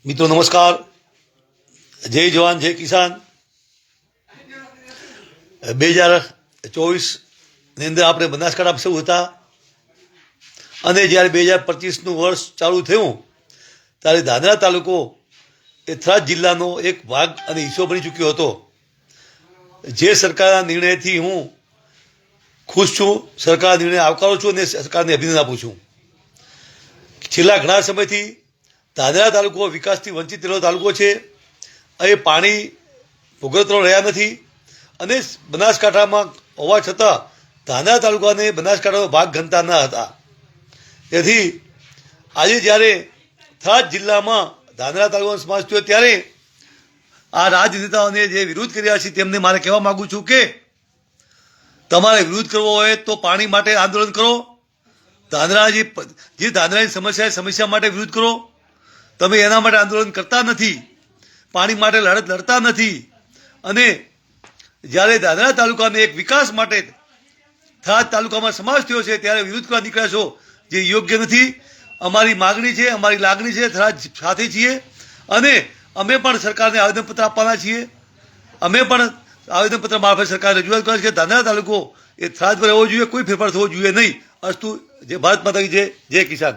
મિત્રો નમસ્કાર, જય જવાન જય કિસાન। 2024ની અંદર આપણે બનાસકાંઠા સૌ હતા અને જ્યારે 2025નું વર્ષ ચાલુ થયું ત્યારે ધાનેરા તાલુકો એ થરાદ જિલ્લાનો એક ભાગ અને હિસ્સો બની ચૂક્યો હતો। જે સરકારના નિર્ણયથી હું ખુશ છું, સરકારના નિર્ણય આવકારું છું અને સરકારને અભિનંદન આપું છું। છેલ્લા ઘણા સમયથી ધાનેરા તાલુકો વિકાસથી વંચિત રહેલો તાલુકો છે। એ પાણી ભૂગર્ભ રહ્યા નથી અને બનાસકાંઠામાં હોવા છતાં ધાનેરા તાલુકાને બનાસકાંઠાનો ભાગ ગણતા ન હતા। તેથી આજે જ્યારે થરાદ જિલ્લામાં ધાનેરા તાલુકાનો સમાવેશ થયો ત્યારે આ રાજનેતાઓને જે વિરોધ કરી રહ્યા છે તેમને મારે કહેવા માગું છું કે તમારે વિરોધ કરવો હોય તો પાણી માટે આંદોલન કરો। ધાનેરાની સમસ્યા માટે વિરોધ કરો। તમે એના માટે આંદોલન કરતા નથી, પાણી માટે લડત લડતા નથી અને જ્યારે ધાનેરા તાલુકાને એક વિકાસ માટે થરાદ તાલુકામાં સમાવેશ થયો છે ત્યારે વિરોધ કરવા નીકળ્યા છો, જે યોગ્ય નથી। અમારી માગણી છે, અમારી લાગણી છે, થરાદ સાથે છીએ અને અમે પણ સરકારને આવેદનપત્ર આપવાના છીએ। અમે પણ આવેદનપત્ર મારફત સરકારે રજૂઆત કરી છે કે ધાનેરા તાલુકો એ થરાદ પર રહેવો જોઈએ, કોઈ ફેરફાર થવો જોઈએ નહીં। અસ્તુ, જે ભારત માતા કી જય, જય કિસાન।